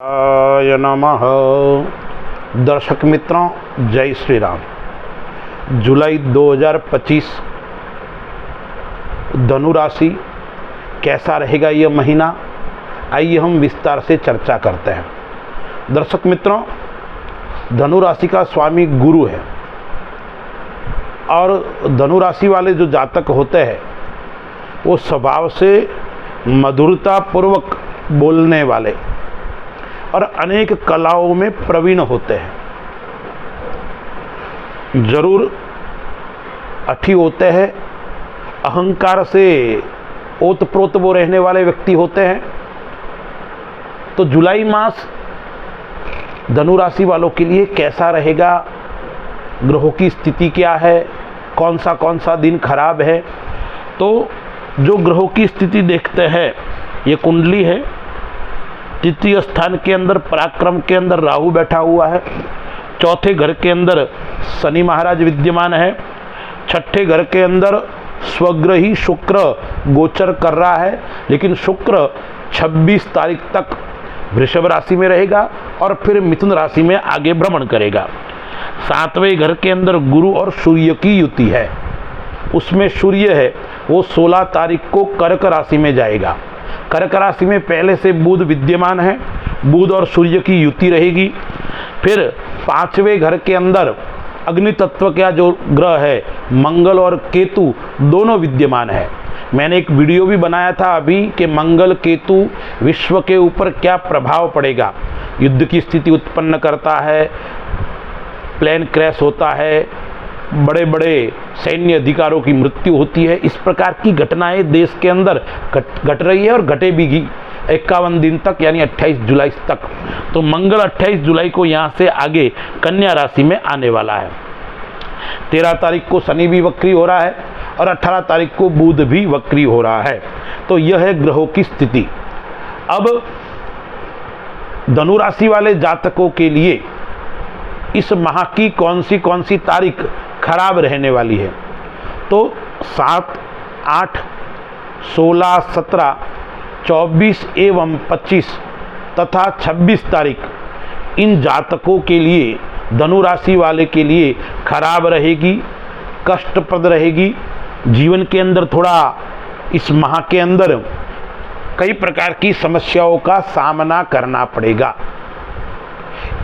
आय नमः। दर्शक मित्रों, जय श्री राम। जुलाई 2025 धनु राशि कैसा रहेगा यह महीना, आइए हम विस्तार से चर्चा करते हैं। दर्शक मित्रों, धनु राशि का स्वामी गुरु है और धनु राशि वाले जो जातक होते हैं वो स्वभाव से मधुरता पूर्वक बोलने वाले और अनेक कलाओं में प्रवीण होते हैं। जरूर अठी होते हैं, अहंकार से ओतप्रोत वो रहने वाले व्यक्ति होते हैं। तो जुलाई मास धनु राशि वालों के लिए कैसा रहेगा, ग्रहों की स्थिति क्या है, कौन सा दिन खराब है। तो जो ग्रहों की स्थिति देखते हैं, ये कुंडली है। तृतीय स्थान के अंदर पराक्रम के अंदर राहु बैठा हुआ है। चौथे घर के अंदर शनि महाराज विद्यमान है। छठे घर के अंदर स्वग्रही शुक्र गोचर कर रहा है, लेकिन शुक्र 26 तारीख तक वृषभ राशि में रहेगा और फिर मिथुन राशि में आगे भ्रमण करेगा। सातवें घर के अंदर गुरु और सूर्य की युति है। उसमें सूर्य है वो 16 तारीख को कर्क राशि में जाएगा। कर्क राशि में पहले से बुध विद्यमान है, बुध और सूर्य की युति रहेगी। फिर पांचवें घर के अंदर अग्नि तत्व का जो ग्रह है मंगल और केतु दोनों विद्यमान है। मैंने एक वीडियो भी बनाया था अभी कि मंगल केतु विश्व के ऊपर क्या प्रभाव पड़ेगा। युद्ध की स्थिति उत्पन्न करता है, प्लेन क्रैश होता है, बड़े बड़े सैन्य अधिकारों की मृत्यु होती है। इस प्रकार की घटनाएं देश के अंदर घट रही है और घटेगी 51 दिन तक, यानी 28 जुलाई तक। तो मंगल 28 जुलाई को यहाँ से आगे कन्या राशि में आने वाला है। 13 तारीख को शनि भी वक्री हो रहा है और 18 तारीख को बुध भी वक्री हो रहा है। तो यह है ग्रहों की स्थिति। अब धनु राशि वाले जातकों के लिए इस माह की कौन सी तारीख खराब रहने वाली है। तो 7, 8, 16, 17, 24 एवं 25 तथा 26 तारीख इन जातकों के लिए, धनु राशि वाले के लिए खराब रहेगी, कष्टप्रद रहेगी। जीवन के अंदर थोड़ा इस माह के अंदर कई प्रकार की समस्याओं का सामना करना पड़ेगा।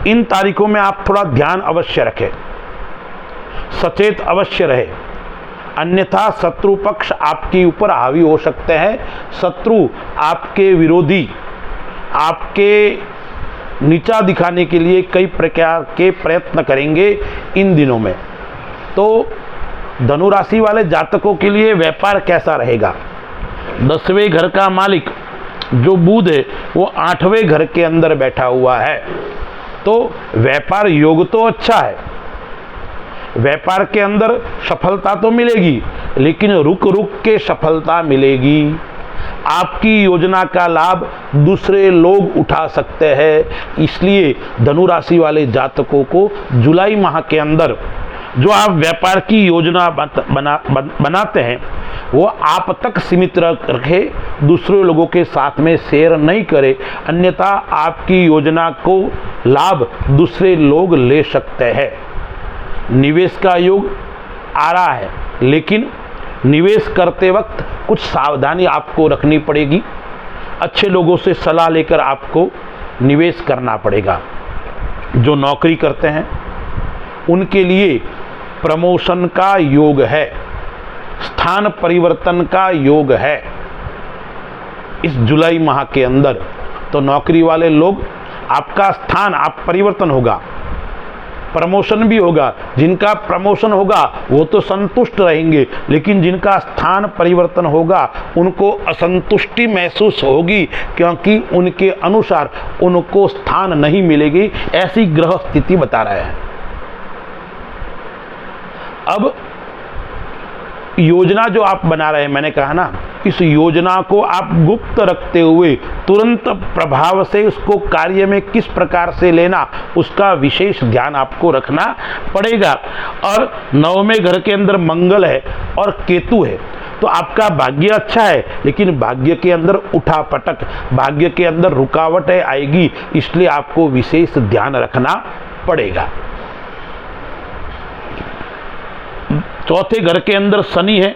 इन तारीखों में आप थोड़ा ध्यान अवश्य रखें, सचेत अवश्य रहे, अन्यथा शत्रु पक्ष आपके ऊपर हावी हो सकते हैं। शत्रु आपके विरोधी आपके नीचा दिखाने के लिए कई प्रकार के प्रयत्न करेंगे इन दिनों में। तो धनु राशि वाले जातकों के लिए व्यापार कैसा रहेगा। 10वें घर का मालिक जो बुध है वो 8वें घर के अंदर बैठा हुआ है। तो व्यापार योग तो अच्छा है, व्यापार के अंदर सफलता तो मिलेगी, लेकिन रुक रुक के सफलता मिलेगी। आपकी योजना का लाभ दूसरे लोग उठा सकते हैं। इसलिए धनु राशि वाले जातकों को जुलाई माह के अंदर जो आप व्यापार की योजना बनाते हैं वो आप तक सीमित रखें, दूसरे लोगों के साथ में शेयर नहीं करें, अन्यथा आपकी योजना को लाभ दूसरे लोग ले सकते हैं। निवेश का योग आ रहा है, लेकिन निवेश करते वक्त कुछ सावधानी आपको रखनी पड़ेगी। अच्छे लोगों से सलाह लेकर आपको निवेश करना पड़ेगा। जो नौकरी करते हैं उनके लिए प्रमोशन का योग है, स्थान परिवर्तन का योग है इस जुलाई माह के अंदर। तो नौकरी वाले लोग, आपका स्थान आप परिवर्तन होगा, प्रमोशन भी होगा। जिनका प्रमोशन होगा वो तो संतुष्ट रहेंगे, लेकिन जिनका स्थान परिवर्तन होगा उनको असंतुष्टि महसूस होगी, क्योंकि उनके अनुसार उनको स्थान नहीं मिलेगी। ऐसी ग्रह स्थिति बता रहे हैं। अब योजना जो आप बना रहे हैं, मैंने कहा ना, इस योजना को आप गुप्त रखते हुए तुरंत प्रभाव से उसको कार्य में किस प्रकार से लेना, उसका विशेष ध्यान आपको रखना पड़ेगा। और 9वें घर के अंदर मंगल है और केतु है, तो आपका भाग्य अच्छा है, लेकिन भाग्य के अंदर उठापटक, भाग्य के अंदर रुकावटें आएगी, इसलिए आपको विशेष ध्यान रखना पड़ेगा। चौथे घर के अंदर शनि है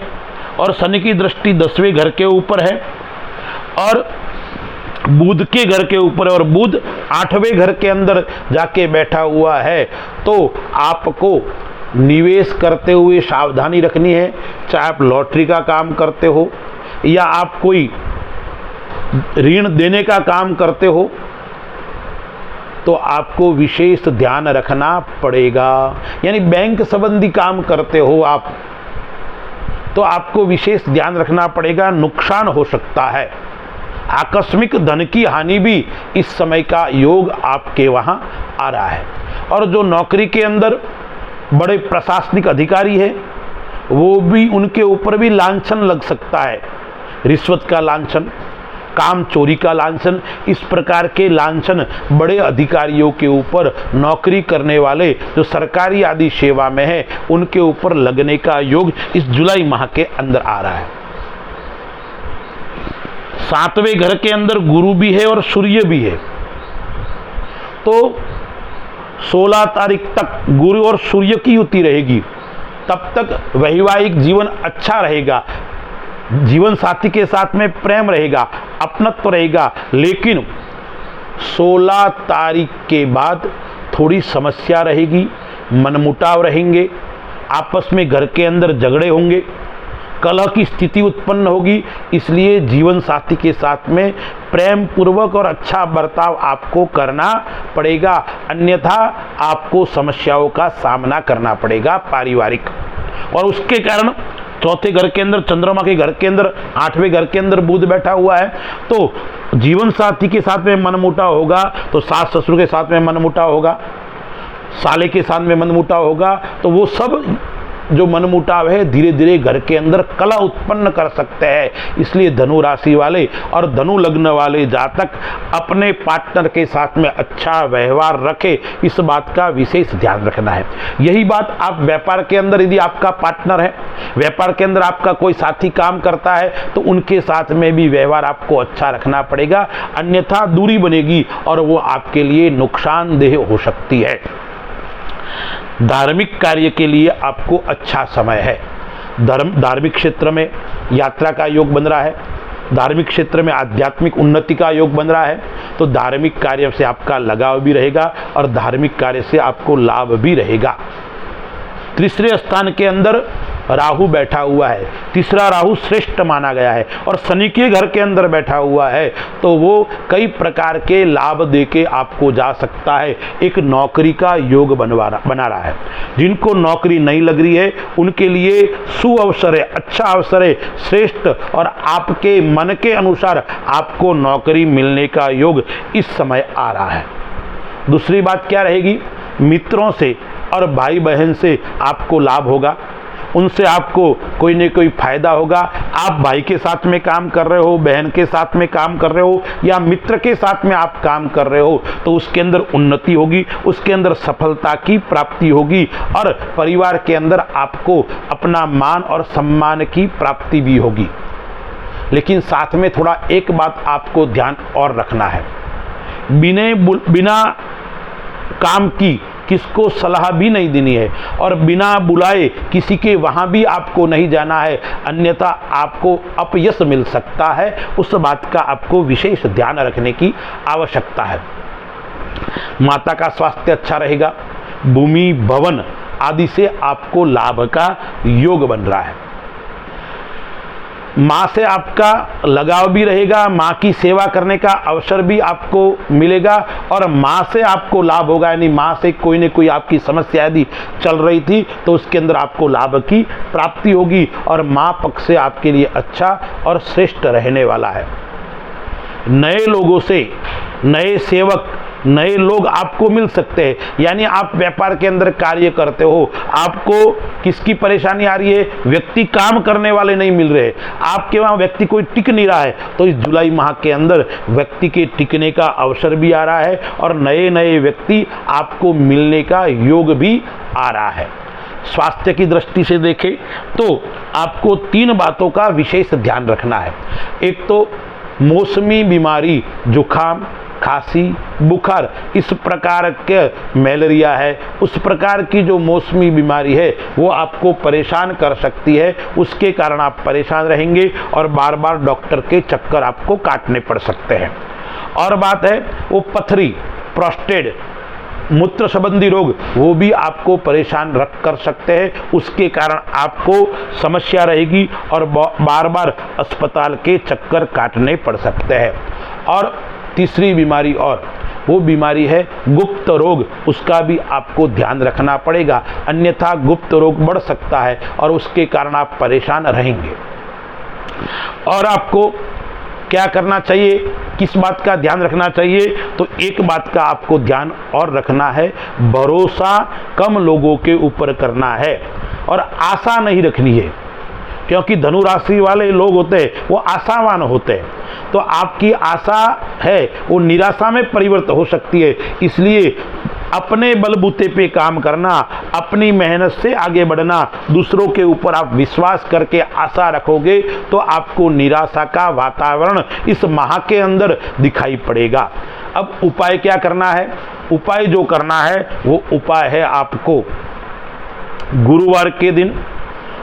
और शनि की दृष्टि 10वें घर के ऊपर है और बुध के घर के ऊपर है और बुध 8वें घर के अंदर जाके बैठा हुआ है। तो आपको निवेश करते हुए सावधानी रखनी है, चाहे आप लॉटरी का काम करते हो या आप कोई ऋण देने का काम करते हो, तो आपको विशेष ध्यान रखना पड़ेगा। यानी बैंक संबंधी काम करते हो आप, तो आपको विशेष ध्यान रखना पड़ेगा, नुकसान हो सकता है। आकस्मिक धन की हानि भी इस समय का योग आपके वहां आ रहा है। और जो नौकरी के अंदर बड़े प्रशासनिक अधिकारी है, वो भी, उनके ऊपर भी लांछन लग सकता है, रिश्वत का लांछन, काम चोरी का लांछन, इस प्रकार के लांछन बड़े अधिकारियों के ऊपर, नौकरी करने वाले जो सरकारी आदि सेवा में है, उनके ऊपर लगने का योग इस जुलाई माह के अंदर आ रहा है। 7वें घर के अंदर गुरु भी है और सूर्य भी है, तो 16 तारीख तक गुरु और सूर्य की युति रहेगी। तब तक वैवाहिक जीवन अच्छा रहेगा, जीवन साथी के साथ में प्रेम रहेगा, अपनत्व रहेगा, लेकिन 16 तारीख के बाद थोड़ी समस्या रहेगी, मनमुटाव रहेंगे, आपस में घर के अंदर झगड़े होंगे, कलह की स्थिति उत्पन्न होगी। इसलिए जीवन साथी के साथ में प्रेम पूर्वक और अच्छा बर्ताव आपको करना पड़ेगा, अन्यथा आपको समस्याओं का सामना करना पड़ेगा पारिवारिक। और उसके कारण चौथे घर के अंदर, चंद्रमा के घर के अंदर, 8वें घर के अंदर बुध बैठा हुआ है, तो जीवन साथी के साथ में मनमुटाव होगा, तो सास ससुर के साथ में मनमुटाव होगा, साले के साथ में मनमुटाव होगा, तो वो सब जो मनमुटाव है धीरे धीरे घर के अंदर कलह उत्पन्न कर सकते हैं। इसलिए धनु राशि वाले और धनु लग्न वाले जातक अपने पार्टनर के साथ में अच्छा व्यवहार रखें, इस बात का विशेष ध्यान रखना है। यही बात आप व्यापार के अंदर, यदि आपका पार्टनर है, व्यापार के अंदर आपका कोई साथी काम करता है, तो उनके साथ में भी व्यवहार आपको अच्छा रखना पड़ेगा, अन्यथा दूरी बनेगी और वो आपके लिए नुकसानदेह हो सकती है। धार्मिक कार्य के लिए आपको अच्छा समय है। धार्मिक क्षेत्र में यात्रा का योग बन रहा है, धार्मिक क्षेत्र में आध्यात्मिक उन्नति का योग बन रहा है, तो धार्मिक कार्य से आपका लगाव भी रहेगा और धार्मिक कार्य से आपको लाभ भी रहेगा। तीसरे स्थान के अंदर राहु बैठा हुआ है, तीसरा राहु श्रेष्ठ माना गया है और शनि के घर के अंदर बैठा हुआ है, तो वो कई प्रकार के लाभ देके आपको जा सकता है। एक नौकरी का योग बना रहा है। जिनको नौकरी नहीं लग रही है उनके लिए सुअवसर है, अच्छा अवसर है, श्रेष्ठ, और आपके मन के अनुसार आपको नौकरी मिलने का योग इस समय आ रहा है। दूसरी बात क्या रहेगी, मित्रों से और भाई बहन से आपको लाभ होगा, उनसे आपको कोई न कोई फायदा होगा। आप भाई के साथ में काम कर रहे हो, बहन के साथ में काम कर रहे हो या मित्र के साथ में आप काम कर रहे हो, तो उसके अंदर उन्नति होगी, उसके अंदर सफलता की प्राप्ति होगी और परिवार के अंदर आपको अपना मान और सम्मान की प्राप्ति भी होगी। लेकिन साथ में थोड़ा एक बात आपको ध्यान और रखना है, बिना काम की किसको सलाह भी नहीं देनी है और बिना बुलाए किसी के वहां भी आपको नहीं जाना है, अन्यथा आपको अपयश मिल सकता है। उस बात का आपको विशेष ध्यान रखने की आवश्यकता है। माता का स्वास्थ्य अच्छा रहेगा, भूमि भवन आदि से आपको लाभ का योग बन रहा है। माँ से आपका लगाव भी रहेगा, माँ की सेवा करने का अवसर भी आपको मिलेगा और माँ से आपको लाभ होगा। यानी माँ से कोई न कोई आपकी समस्या यदि चल रही थी तो उसके अंदर आपको लाभ की प्राप्ति होगी और माँ पक्ष से आपके लिए अच्छा और श्रेष्ठ रहने वाला है। नए लोगों से, नए सेवक, नए लोग आपको मिल सकते हैं। यानी आप व्यापार के अंदर कार्य करते हो, आपको किसकी परेशानी आ रही है, व्यक्ति काम करने वाले नहीं मिल रहे, आपके वहाँ व्यक्ति कोई टिक नहीं रहा है, तो इस जुलाई माह के अंदर व्यक्ति के टिकने का अवसर भी आ रहा है और नए नए व्यक्ति आपको मिलने का योग भी आ रहा है। स्वास्थ्य की दृष्टि से देखें तो आपको 3 बातों का विशेष ध्यान रखना है। एक तो मौसमी बीमारी, जुखाम, खांसी, बुखार, इस प्रकार के मलेरिया है, उस प्रकार की जो मौसमी बीमारी है वो आपको परेशान कर सकती है। उसके कारण आप परेशान रहेंगे और बार बार डॉक्टर के चक्कर आपको काटने पड़ सकते हैं। और बात है वो पथरी, प्रोस्टेट, मूत्र संबंधी रोग, वो भी आपको परेशान कर सकते हैं। उसके कारण आपको समस्या रहेगी और बार बार अस्पताल के चक्कर काटने पड़ सकते हैं। और तीसरी बीमारी, और वो बीमारी है गुप्त रोग, उसका भी आपको ध्यान रखना पड़ेगा, अन्यथा गुप्त रोग बढ़ सकता है और उसके कारण आप परेशान रहेंगे। और आपको क्या करना चाहिए, किस बात का ध्यान रखना चाहिए, तो एक बात का आपको ध्यान और रखना है, भरोसा कम लोगों के ऊपर करना है और आशा नहीं रखनी है, क्योंकि धनु राशि वाले लोग होते हैं वो आशावान होते हैं, तो आपकी आशा है वो निराशा में परिवर्तित हो सकती है। इसलिए अपने बलबूते पे काम करना, अपनी मेहनत से आगे बढ़ना, दूसरों के ऊपर आप विश्वास करके आशा रखोगे तो आपको निराशा का वातावरण इस माह के अंदर दिखाई पड़ेगा। अब उपाय क्या करना है, उपाय जो करना है वो उपाय है आपको गुरुवार के दिन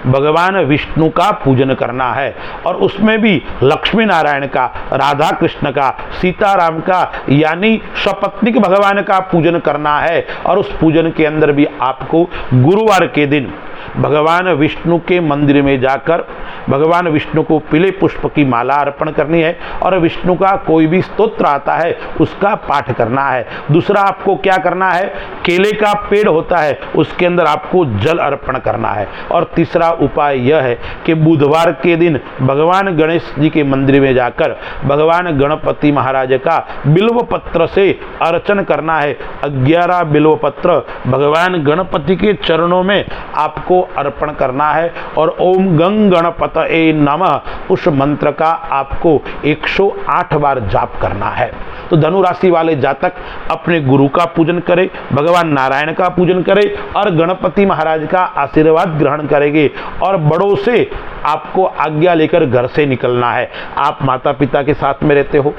भगवान विष्णु का पूजन करना है और उसमें भी लक्ष्मी नारायण का, राधा कृष्ण का, सीताराम का, यानी सपत्नीक भगवान का पूजन करना है। और उस पूजन के अंदर भी आपको गुरुवार के दिन भगवान विष्णु के मंदिर में जाकर भगवान विष्णु को पीले पुष्प की माला अर्पण करनी है और विष्णु का कोई भी स्तोत्र आता है उसका पाठ करना है। दूसरा आपको क्या करना है, केले का पेड़ होता है उसके अंदर आपको जल अर्पण करना है। और तीसरा उपाय यह है कि बुधवार के दिन भगवान गणेश जी के मंदिर में जाकर भगवान गणपति महाराज का बिल्व पत्र से अर्चन करना है। 11 बिल्व पत्र भगवान गणपति के चरणों में आपको अर्पण करना है और ओम गंग गणपतये नमः उस मंत्र का आपको 108 बार जाप करना है। तो धनु राशि वाले जातक अपने गुरु का पूजन करें, भगवान नारायण का पूजन करें और गणपति महाराज का आशीर्वाद ग्रहण करेंगे और बड़ों से आपको आज्ञा लेकर घर से निकलना है। आप माता पिता के साथ में रहते हो,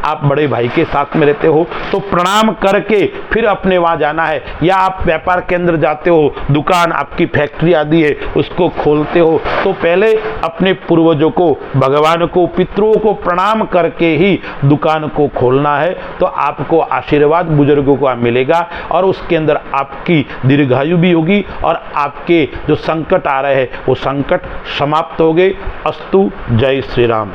आप बड़े भाई के साथ में रहते हो तो प्रणाम करके फिर अपने वहां जाना है, या आप व्यापार केंद्र जाते हो, दुकान आपकी फैक्ट्री आदि है उसको खोलते हो तो पहले अपने पूर्वजों को, भगवान को, पितरों को प्रणाम करके ही दुकान को खोलना है। तो आपको आशीर्वाद बुजुर्गों का मिलेगा और उसके अंदर आपकी दीर्घायु भी होगी और आपके जो संकट आ रहे हैं वो संकट समाप्त हो गए। अस्तु, जय श्री राम।